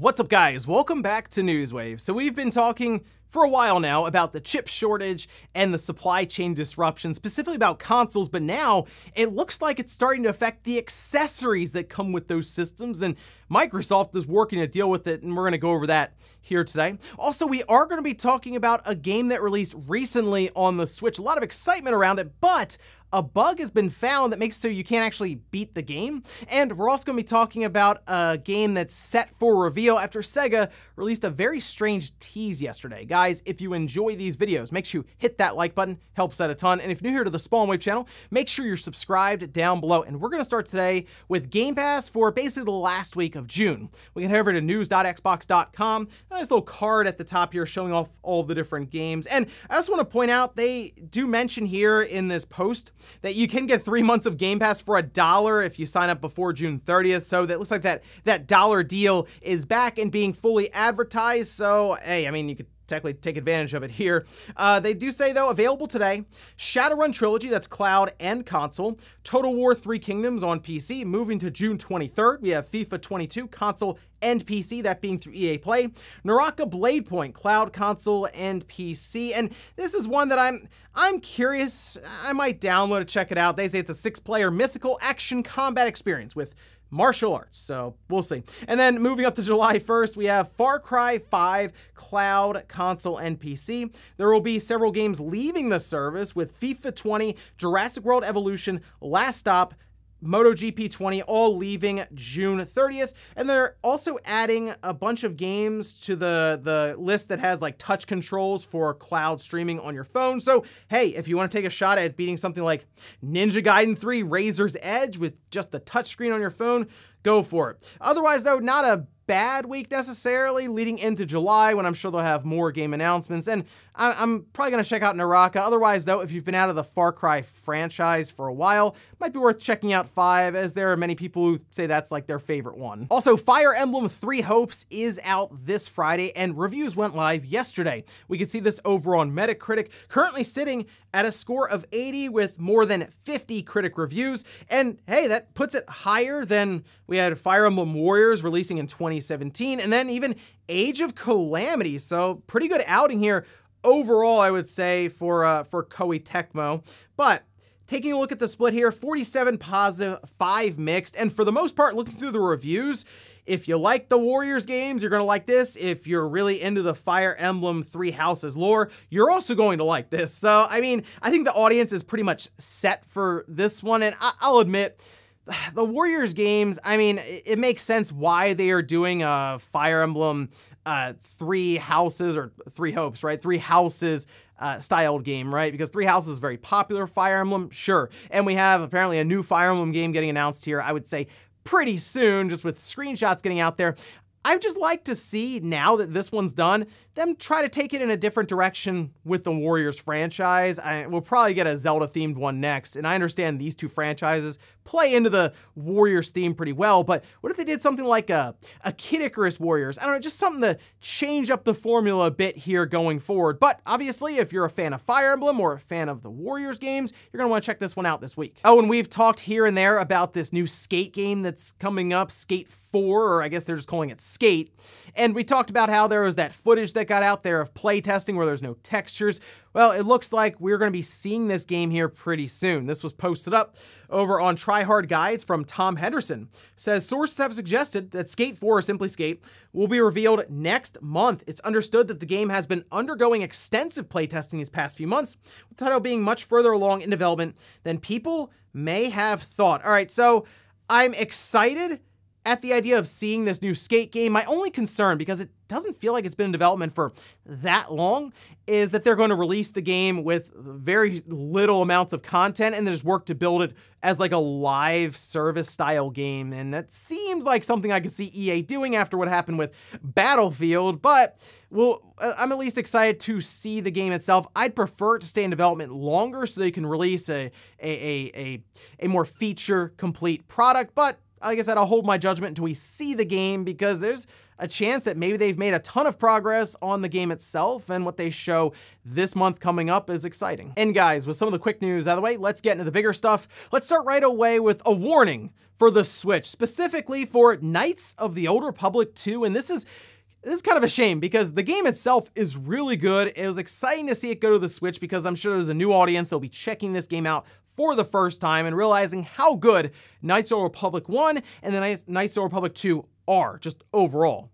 What's up, guys? Welcome back to Newswave. So we've been talking for a while now about the chip shortage and the supply chain disruption, specifically about consoles, but now it looks like it's starting to affect the accessories that come with those systems, and Microsoft is working to deal with it, and we're going to go over that here today. Also, we are going to be talking about a game that released recently on the Switch. A lot of excitement around it, but a bug has been found that makes it so you can't actually beat the game. And we're also going to be talking about a game that's set for reveal after Sega released a very strange tease yesterday. Guys, if you enjoy these videos, make sure you hit that like button, helps out a ton. And if you're new here to the Spawnwave channel, make sure you're subscribed down below. And we're going to start today with Game Pass for basically the last week of June. We can head over to news.xbox.com. There's a little card at the top here showing off all the different games. And I also want to point out, they do mention here in this post that you can get 3 months of Game Pass for $1 if you sign up before June 30th. So that looks like that dollar deal is back and being fully advertised. So, hey, I mean, you could technically take advantage of it here. They do say, though, available today, Shadowrun Trilogy, that's cloud and console, Total War 3 Kingdoms on PC, moving to June 23rd. We have FIFA 22, console and PC, that being through EA Play, Naraka Blade Point, cloud, console, and PC. And this is one that I'm curious. I might download it, check it out. They say it's a 6-player mythical action combat experience with martial arts, so we'll see. And then moving up to July 1st, we have Far Cry 5, cloud, console, and PC. There will be several games leaving the service with FIFA 20, Jurassic World Evolution, Last Stop, MotoGP 20, all leaving June 30th. And they're also adding a bunch of games to the list that has like touch controls for cloud streaming on your phone. So, hey, if you want to take a shot at beating something like Ninja Gaiden 3 Razor's Edge with just the touchscreen on your phone, go for it. Otherwise, though, not a bad week necessarily leading into July, when I'm sure they'll have more game announcements, and I'm probably going to check out Naraka. Otherwise, though, if you've been out of the Far Cry franchise for a while, might be worth checking out 5, as there are many people who say that's like their favorite one. Also, Fire Emblem Three Hopes is out this Friday, and reviews went live yesterday. We can see this over on Metacritic, currently sitting at a score of 80 with more than 50 critic reviews, and hey, that puts it higher than we had Fire Emblem Warriors releasing in 2017, and then even Age of Calamity. So pretty good outing here overall, I would say, for Koei Tecmo. But taking a look at the split here, 47 positive, 5 mixed, and for the most part, looking through the reviews, if you like the Warriors games, you're going to like this. If you're really into the Fire Emblem Three Houses lore, you're also going to like this. So, I mean, I think the audience is pretty much set for this one, and I'll admit, the Warriors games, I mean, it makes sense why they are doing a Fire Emblem Three Houses, or Three Hopes, right? Three Houses styled game, right? Because Three Houses is very popular. Fire Emblem, sure. And we have apparently a new Fire Emblem game getting announced here, I would say pretty soon, just with screenshots getting out there. I'd just like to see, now that this one's done, them try to take it in a different direction with the Warriors franchise. We'll probably get a Zelda-themed one next, and I understand these two franchises play into the Warriors theme pretty well, but what if they did something like a Kid Icarus Warriors? I don't know, just something to change up the formula a bit here going forward. But obviously, if you're a fan of Fire Emblem or a fan of the Warriors games, you're going to want to check this one out this week. Oh, and we've talked here and there about this new Skate game that's coming up, Skate 4, or I guess they're just calling it Skate. And we talked about how there was that footage that got out there of play testing where there's no textures. Well, it looks like we're going to be seeing this game here pretty soon. This was posted up over on Tryhard Guides from Tom Henderson. Says sources have suggested that Skate 4, or simply Skate, will be revealed next month. It's understood that the game has been undergoing extensive playtesting these past few months, with the title being much further along in development than people may have thought. All right, so I'm excited at the idea of seeing this new Skate game. My only concern, because it doesn't feel like it's been in development for that long, is that they're going to release the game with very little amounts of content and there's work to build it as like a live service style game. And that seems like something I could see EA doing after what happened with Battlefield, but well, I'm at least excited to see the game itself. I'd prefer it to stay in development longer so they can release a more feature complete product, but like I said, I'll hold my judgment until we see the game, because there's a chance that maybe they've made a ton of progress on the game itself, and what they show this month coming up is exciting. And guys, with some of the quick news out of the way, let's get into the bigger stuff. Let's start right away with a warning for the Switch, specifically for Knights of the Old Republic 2, and this is kind of a shame because the game itself is really good. It was exciting to see it go to the Switch because I'm sure there's a new audience that'll be checking this game out for the first time and realizing how good Knights of the Old Republic 1 and the Knights of the Old Republic 2 are, just overall.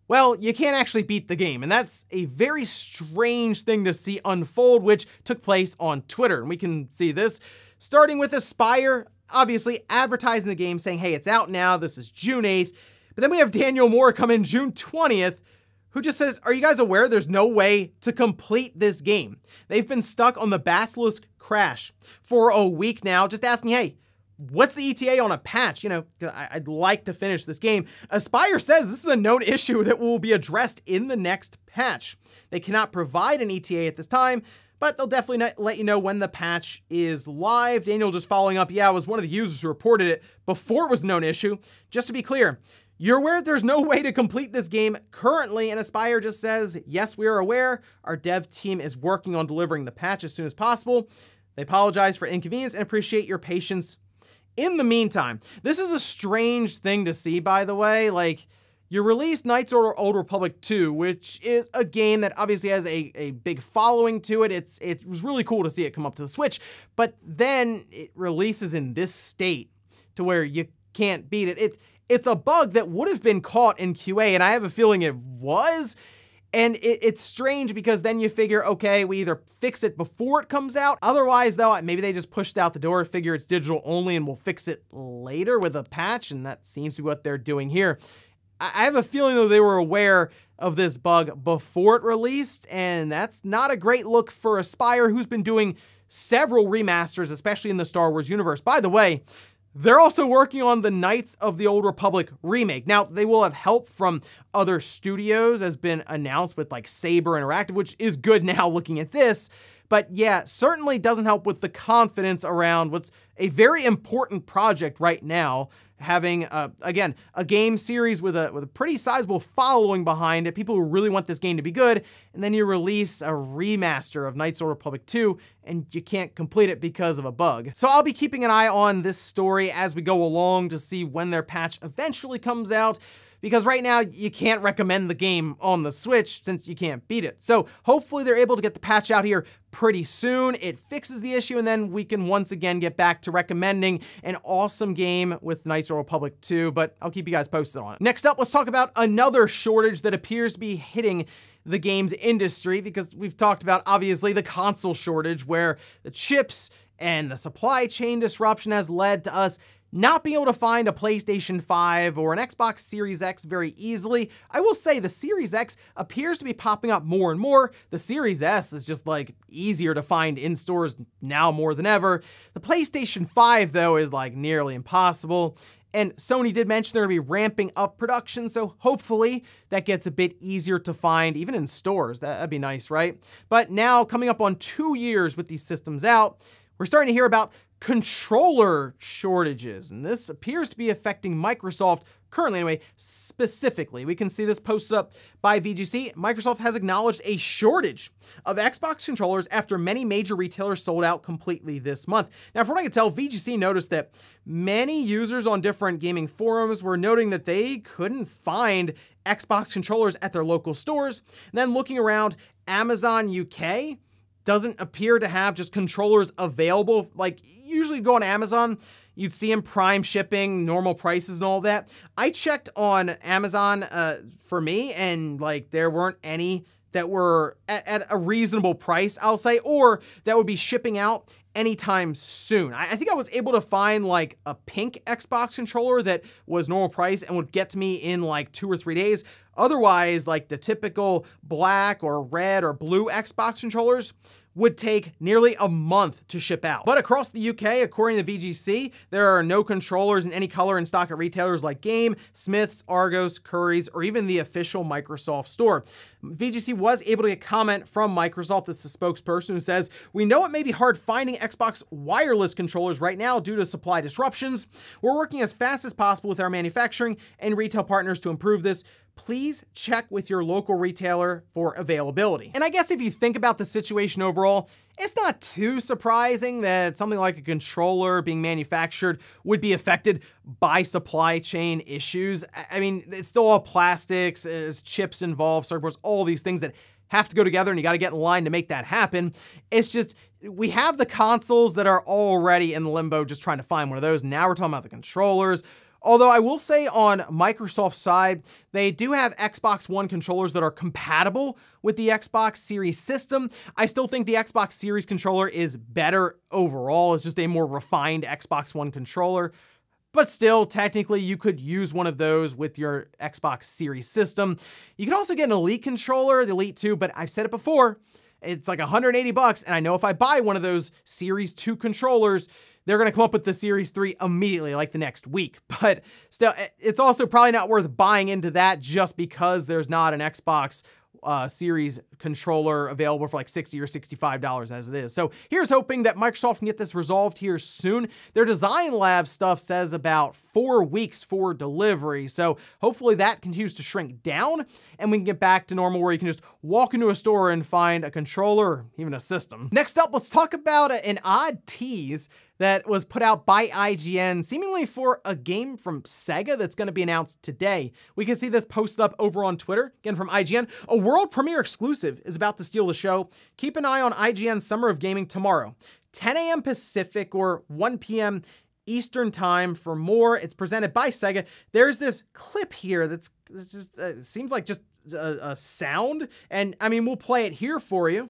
Well, you can't actually beat the game, and that's a very strange thing to see unfold, which took place on Twitter. And we can see this starting with Aspyr, obviously advertising the game, saying, hey, it's out now, this is June 8th. But then we have Daniel Moore come in June 20th, who just says, are you guys aware there's no way to complete this game? They've been stuck on the Basilisk Crash for a week now, just asking, hey, what's the ETA on a patch? You know, I'd like to finish this game. Aspyr says this is a known issue that will be addressed in the next patch. They cannot provide an ETA at this time, but they'll definitely let you know when the patch is live. Daniel just following up, yeah, I was one of the users who reported it before it was a known issue. Just to be clear, you're aware there's no way to complete this game currently, and Aspyr just says, yes, we are aware. Our dev team is working on delivering the patch as soon as possible. They apologize for inconvenience and appreciate your patience. In the meantime, this is a strange thing to see, by the way. Like, you released Knights of the Old Republic 2, which is a game that obviously has a big following to it. It was really cool to see it come up to the Switch, but then it releases in this state to where you can't beat it. It's a bug that would have been caught in QA, and I have a feeling it was. And it's strange because then you figure, okay, we either fix it before it comes out. Otherwise, though, maybe they just pushed out the door, figure it's digital only, and we'll fix it later with a patch. And that seems to be what they're doing here. I have a feeling, though, they were aware of this bug before it released. And that's not a great look for Aspyr, who's been doing several remasters, especially in the Star Wars universe. By the way, they're also working on the Knights of the Old Republic remake. Now, they will have help from other studios, as been announced with like Saber Interactive, which is good now looking at this. But yeah, certainly doesn't help with the confidence around what's a very important project right now, having, again, a game series with a pretty sizable following behind it, people who really want this game to be good, and then you release a remaster of Knights of the Old Republic 2, and you can't complete it because of a bug. So I'll be keeping an eye on this story as we go along to see when their patch eventually comes out, because right now you can't recommend the game on the Switch since you can't beat it. So hopefully they're able to get the patch out here pretty soon. It fixes the issue, and then we can once again get back to recommending an awesome game with Knights of the Old Republic 2, but I'll keep you guys posted on it. Next up, let's talk about another shortage that appears to be hitting the games industry, because we've talked about, obviously, the console shortage, where the chips and the supply chain disruption has led to us not being able to find a PlayStation 5 or an Xbox Series X very easily. I will say the Series X appears to be popping up more and more. The Series S is just like easier to find in stores now more than ever. The PlayStation 5, though, is like nearly impossible. And Sony did mention they're gonna be ramping up production, so hopefully that gets a bit easier to find, even in stores. That'd be nice, right? But now, coming up on 2 years with these systems out, we're starting to hear about controller shortages, and this appears to be affecting Microsoft currently anyway. Specifically, we can see this posted up by VGC. Microsoft has acknowledged a shortage of Xbox controllers after many major retailers sold out completely this month. Now, from what I can tell, VGC noticed that many users on different gaming forums were noting that they couldn't find Xbox controllers at their local stores. And then looking around, Amazon UK doesn't appear to have just controllers available. Like, usually you go on Amazon, you'd see them prime shipping, normal prices and all that. I checked on Amazon for me, and like there weren't any that were at a reasonable price, I'll say, or that would be shipping out anytime soon. I think I was able to find like a pink Xbox controller that was normal price and would get to me in like 2 or 3 days. Otherwise, like the typical black or red or blue Xbox controllers would take nearly a month to ship out. But across the UK, according to VGC, there are no controllers in any color in stock at retailers like Game, Smiths, Argos, Currys, or even the official Microsoft store. VGC was able to get comment from Microsoft. This is a spokesperson who says, "We know it may be hard finding Xbox wireless controllers right now due to supply disruptions. We're working as fast as possible with our manufacturing and retail partners to improve this. please check with your local retailer for availability. And I guess if you think about the situation overall, it's not too surprising that something like a controller being manufactured would be affected by supply chain issues. I mean, it's still all plastics, there's chips involved, circuit boards, all these things that have to go together, and you got to get in line to make that happen. It's just, we have the consoles that are already in limbo just trying to find one of those. Now we're talking about the controllers. Although I will say on Microsoft's side, they do have Xbox One controllers that are compatible with the Xbox Series system. I still think the Xbox Series controller is better overall. It's just a more refined Xbox One controller. But still, technically, you could use one of those with your Xbox Series system. You could also get an Elite controller, the Elite 2, but I've said it before, it's like $180, and I know if I buy one of those Series 2 controllers, they're gonna come up with the Series 3 immediately, like the next week. But still, it's also probably not worth buying into that just because there's not an Xbox Series controller available for like $60 or $65 as it is. So here's hoping that Microsoft can get this resolved here soon. Their Design Lab stuff says about 4 weeks for delivery. So hopefully that continues to shrink down and we can get back to normal where you can just walk into a store and find a controller, or even a system. Next up, let's talk about an odd tease that was put out by IGN, seemingly for a game from Sega that's going to be announced today. We can see this posted up over on Twitter, again from IGN. A world premiere exclusive is about to steal the show. Keep an eye on IGN's Summer of Gaming tomorrow, 10 a.m. Pacific or 1 p.m. Eastern time for more. It's presented by Sega. There's this clip here that's just seems like just a sound, and I mean, we'll play it here for you.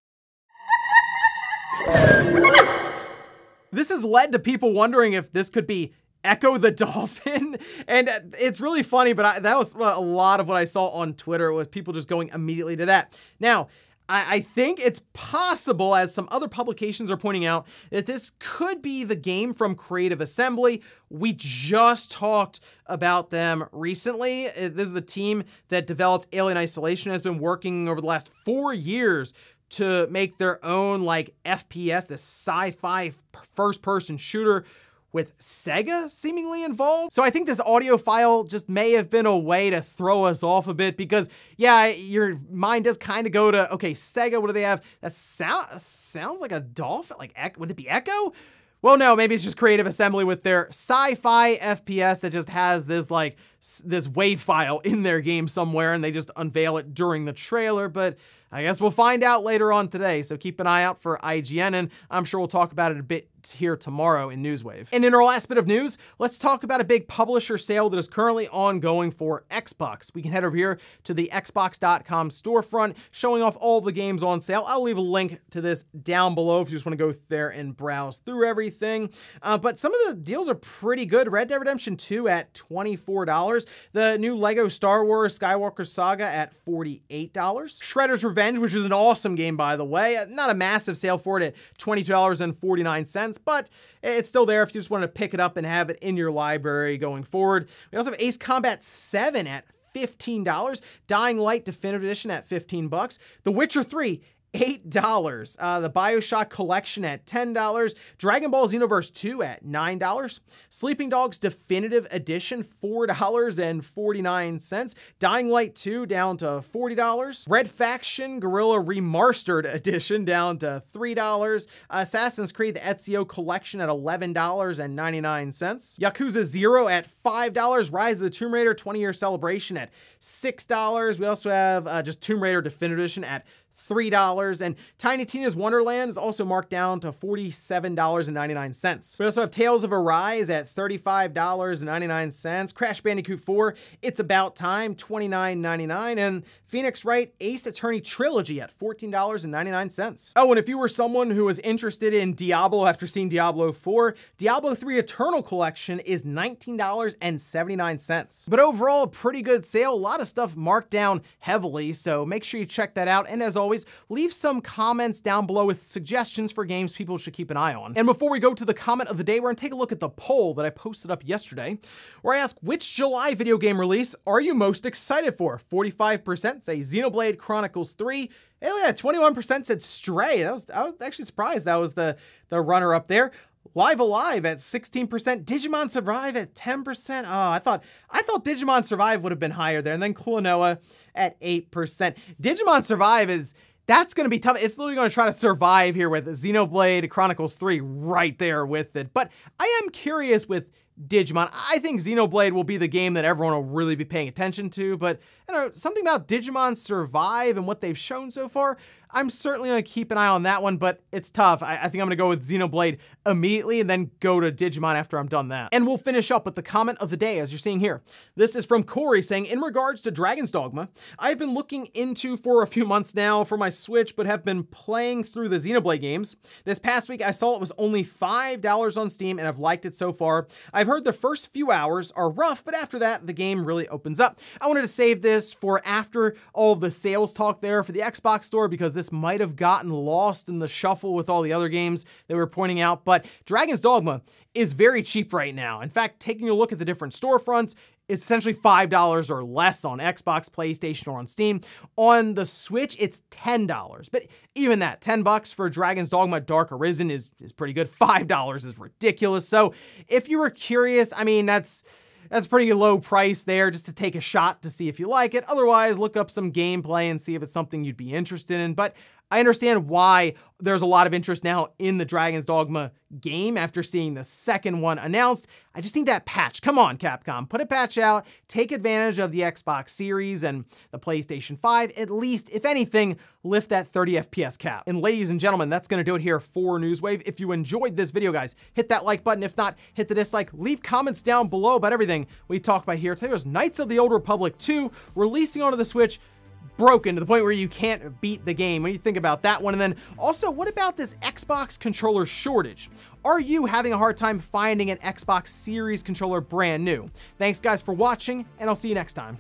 This has led to people wondering if this could be Echo the Dolphin, and it's really funny, but that was a lot of what I saw on Twitter was people just going immediately to that. Now, I think it's possible, as some other publications are pointing out, that this could be the game from Creative Assembly. We just talked about them recently. This is the team that developed Alien Isolation, has been working over the last 4 years to make their own like FPS, this sci-fi first-person shooter with Sega seemingly involved. So I think this audio file just may have been a way to throw us off a bit because, yeah, your mind does kind of go to, okay, Sega, what do they have? That sounds like a dolphin, like, would it be Echo? Well, no, maybe it's just Creative Assembly with their sci-fi FPS that just has this like this WAV file in their game somewhere and they just unveil it during the trailer, but I guess we'll find out later on today, so keep an eye out for IGN, and I'm sure we'll talk about it a bit here tomorrow in Newswave. And in our last bit of news, let's talk about a big publisher sale that is currently ongoing for Xbox. We can head over here to the Xbox.com storefront, showing off all the games on sale. I'll leave a link to this down below if you just want to go there and browse through everything. But some of the deals are pretty good. Red Dead Redemption 2 at $24. The new Lego Star Wars Skywalker Saga at $48. Shredder's Revenge, which is an awesome game, by the way. Not a massive sale for it at $22.49, but it's still there if you just want to pick it up and have it in your library going forward. We also have Ace Combat 7 at $15. Dying Light Definitive Edition at $15. The Witcher 3, $8. The BioShock Collection at $10. Dragon Ball Xenoverse 2 at $9. Sleeping Dogs Definitive Edition, $4.49. Dying Light 2 down to $40. Red Faction Guerrilla Remastered Edition down to $3. Assassin's Creed the Ezio Collection at $11.99. Yakuza 0 at $5. Rise of the Tomb Raider 20-year celebration at $6. We also have just Tomb Raider Definitive Edition at $3, and Tiny Tina's Wonderland is also marked down to $47.99. We also have Tales of Arise at $35.99. Crash Bandicoot 4, It's About Time, $29.99, and Phoenix Wright Ace Attorney Trilogy at $14.99. Oh, and if you were someone who was interested in Diablo after seeing Diablo 4, Diablo 3 Eternal Collection is $19.79. But overall, a pretty good sale. A lot of stuff marked down heavily, so make sure you check that out. And as always, leave some comments down below with suggestions for games people should keep an eye on. And before we go to the comment of the day, we're gonna take a look at the poll that I posted up yesterday, where I asked, which July video game release are you most excited for? 45% say Xenoblade Chronicles 3. Hell yeah, 21% said Stray. I was actually surprised that was the runner up there. Live Alive at 16%, Digimon Survive at 10%. Oh, I thought Digimon Survive would have been higher there. And then Klonoa at 8%. Digimon Survive that's going to be tough. It's literally going to try to survive here with Xenoblade Chronicles 3 right there with it. But I am curious with Digimon. I think Xenoblade will be the game that everyone will really be paying attention to, but I don't know, something about Digimon Survive and what they've shown so far, I'm certainly going to keep an eye on that one, but it's tough. I think I'm going to go with Xenoblade immediately and then go to Digimon after I'm done that. And we'll finish up with the comment of the day, as you're seeing here. This is from Corey saying, in regards to Dragon's Dogma, I've been looking into for a few months now for my Switch, but have been playing through the Xenoblade games. This past week, I saw it was only $5 on Steam, and I've liked it so far. I've heard the first few hours are rough, but after that, the game really opens up. I wanted to save this for after all of the sales talk there for the Xbox store, because this might have gotten lost in the shuffle with all the other games that we were pointing out, but Dragon's Dogma is very cheap right now. In fact, taking a look at the different storefronts, it's essentially $5 or less on Xbox, PlayStation, or on Steam. On the Switch, it's $10. But even that, $10 for Dragon's Dogma Dark Arisen is pretty good. $5 is ridiculous. So if you were curious, I mean, that's a pretty low price there just to take a shot to see if you like it. Otherwise, look up some gameplay and see if it's something you'd be interested in. But I understand why there's a lot of interest now in the Dragon's Dogma game after seeing the second one announced. I just need that patch. Come on, Capcom. Put a patch out. Take advantage of the Xbox Series and the PlayStation 5. At least, if anything, lift that 30 FPS cap. And ladies and gentlemen, that's going to do it here for Newswave. If you enjoyed this video, guys, hit that like button. If not, hit the dislike. Leave comments down below about everything we talked about here. Today was Knights of the Old Republic 2 releasing onto the Switch, broken to the point where you can't beat the game. What do you think about that one? And then also, what about this Xbox controller shortage? Are you having a hard time finding an Xbox Series controller brand new? Thanks guys for watching, and I'll see you next time.